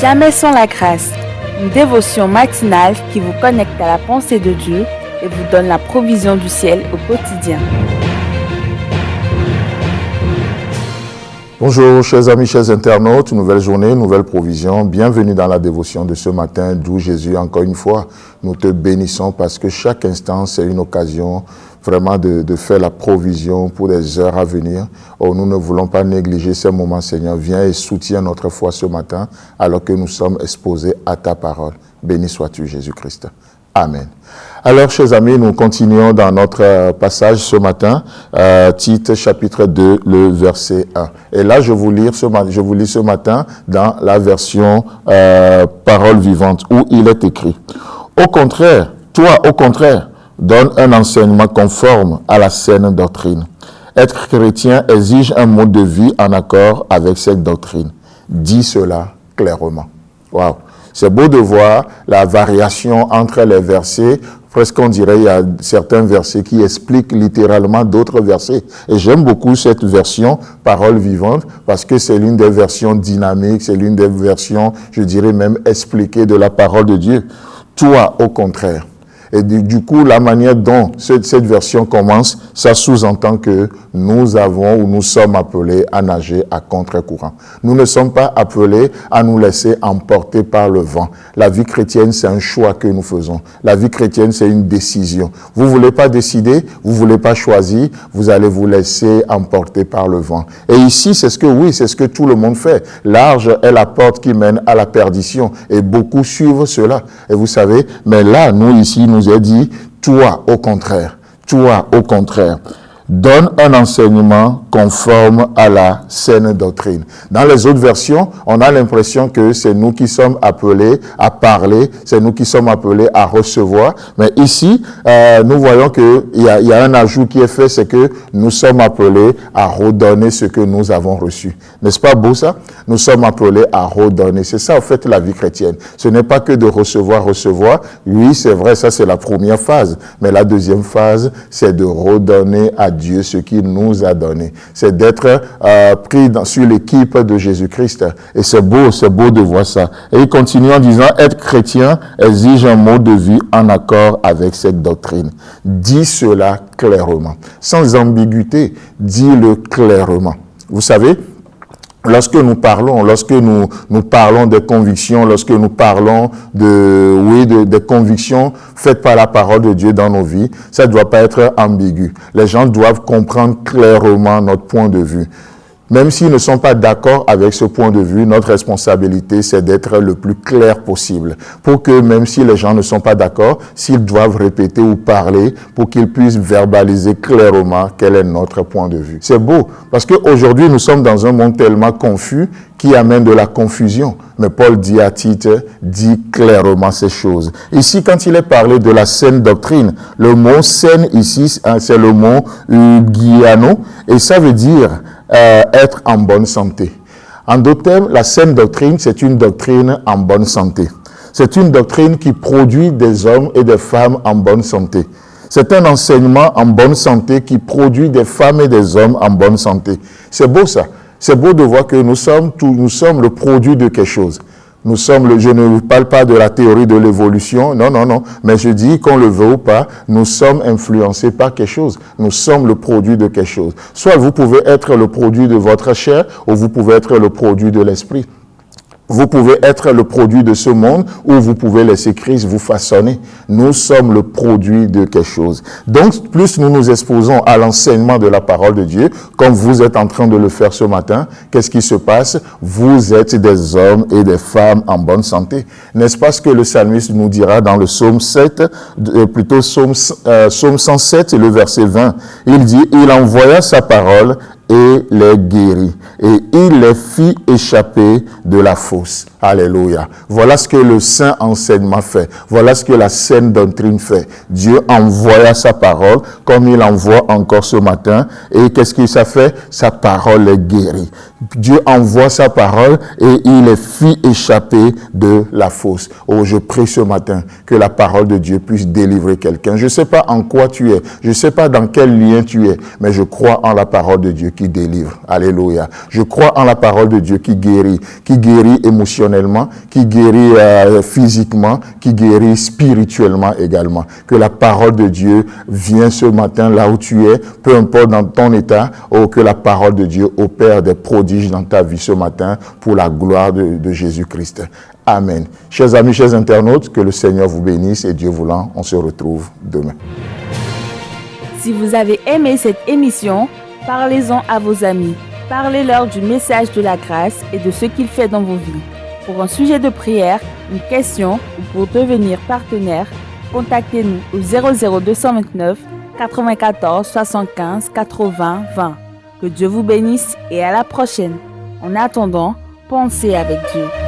Jamais sans la grâce, une dévotion matinale qui vous connecte à la pensée de Dieu et vous donne la provision du ciel au quotidien. Bonjour chers amis, chers internautes, nouvelle journée, nouvelle provision. Bienvenue dans la dévotion de ce matin, d'où Jésus, encore une fois, nous te bénissons parce que chaque instant, c'est une occasion vraiment de faire la provision pour des heures à venir. Oh, nous ne voulons pas négliger ces moments, Seigneur. Viens et soutiens notre foi ce matin alors que nous sommes exposés à ta parole. Béni sois-tu, Jésus-Christ. Amen. Alors, chers amis, nous continuons dans notre passage ce matin, Tite chapitre 2, le verset 1. Et là, je vous lis ce matin dans la version Parole vivante, où il est écrit. Au contraire, donne un enseignement conforme à la saine doctrine. Être chrétien exige un mode de vie en accord avec cette doctrine. Dis cela clairement. Waouh! C'est beau de voir la variation entre les versets. Presque on dirait il y a certains versets qui expliquent littéralement d'autres versets. Et j'aime beaucoup cette version Parole vivante parce que c'est l'une des versions dynamiques, c'est l'une des versions, je dirais même expliquées de la parole de Dieu. Toi, au contraire. Et du coup, la manière dont cette version commence, ça sous-entend que nous sommes appelés à nager à contre-courant. Nous ne sommes pas appelés à nous laisser emporter par le vent. La vie chrétienne, c'est un choix que nous faisons. La vie chrétienne, c'est une décision. Vous voulez pas décider, vous voulez pas choisir, vous allez vous laisser emporter par le vent. Et ici, c'est ce que tout le monde fait. Large est la porte qui mène à la perdition. Et beaucoup suivent cela. Et vous savez, mais là, nous ici, nous est dit, toi au contraire, donne un enseignement conforme à la saine doctrine. Dans les autres versions, on a l'impression que c'est nous qui sommes appelés à parler, c'est nous qui sommes appelés à recevoir. Mais ici, nous voyons qu'il y a un ajout qui est fait, c'est que nous sommes appelés à redonner ce que nous avons reçu. N'est-ce pas beau ça? Nous sommes appelés à redonner. C'est ça, en fait, la vie chrétienne. Ce n'est pas que de recevoir. Oui, c'est vrai, ça c'est la première phase. Mais la deuxième phase, c'est de redonner à Dieu ce qu'il nous a donné. C'est d'être pris sur l'équipe de Jésus-Christ. Et c'est beau de voir ça. Et il continue en disant, être chrétien exige un mode de vie en accord avec cette doctrine. Dis cela clairement. Sans ambiguïté, dis-le clairement. Vous savez, lorsque nous parlons des convictions, lorsque nous parlons des convictions faites par la parole de Dieu dans nos vies, ça ne doit pas être ambigu. Les gens doivent comprendre clairement notre point de vue. Même s'ils ne sont pas d'accord avec ce point de vue, notre responsabilité, c'est d'être le plus clair possible. Pour que même si les gens ne sont pas d'accord, s'ils doivent répéter ou parler, pour qu'ils puissent verbaliser clairement quel est notre point de vue. C'est beau, parce qu'aujourd'hui, nous sommes dans un monde tellement confus qui amène de la confusion. Mais Paul dit à Tite, dit clairement ces choses. Ici, quand il est parlé de la saine doctrine, le mot saine ici, c'est le mot eugiano, et ça veut dire être en bonne santé. En d'autres termes, la saine doctrine, c'est une doctrine en bonne santé. C'est une doctrine qui produit des hommes et des femmes en bonne santé. C'est un enseignement en bonne santé qui produit des femmes et des hommes en bonne santé. C'est beau ça. C'est beau de voir que nous sommes le produit de quelque chose. Je ne parle pas de la théorie de l'évolution, non, mais je dis qu'on le veut ou pas, nous sommes influencés par quelque chose. Nous sommes le produit de quelque chose. Soit vous pouvez être le produit de votre chair, ou vous pouvez être le produit de l'esprit. Vous pouvez être le produit de ce monde ou vous pouvez laisser Christ vous façonner. Nous sommes le produit de quelque chose. Donc, plus nous nous exposons à l'enseignement de la parole de Dieu, comme vous êtes en train de le faire ce matin, qu'est-ce qui se passe? Vous êtes des hommes et des femmes en bonne santé. N'est-ce pas ce que le psalmiste nous dira dans le psaume 7, psaume 107, le verset 20? Il dit, il envoya sa parole et les guérit. Et il les fit échapper de la fosse. Alléluia. Voilà ce que le saint enseignement fait. Voilà ce que la saine doctrine fait. Dieu envoya sa parole, comme il envoie encore ce matin. Et qu'est-ce qu'il ça fait? Sa parole les guérit. Dieu envoie sa parole et il les fit échapper de la fosse. Oh, je prie ce matin que la parole de Dieu puisse délivrer quelqu'un. Je ne sais pas en quoi tu es, je ne sais pas dans quel lien tu es, mais je crois en la parole de Dieu qui délivre. Alléluia. Je crois en la parole de Dieu qui guérit émotionnellement, qui guérit physiquement, qui guérit spirituellement également. Que la parole de Dieu vienne ce matin là où tu es, peu importe dans ton état, oh, que la parole de Dieu opère des prodiges dans ta vie ce matin pour la gloire de Jésus-Christ. Amen. Chers amis, chers internautes, que le Seigneur vous bénisse et Dieu voulant, on se retrouve demain. Si vous avez aimé cette émission, parlez-en à vos amis. Parlez-leur du message de la grâce et de ce qu'il fait dans vos vies. Pour un sujet de prière, une question ou pour devenir partenaire, contactez-nous au 00229 94 75 80 20. Que Dieu vous bénisse et à la prochaine. En attendant, pensez avec Dieu.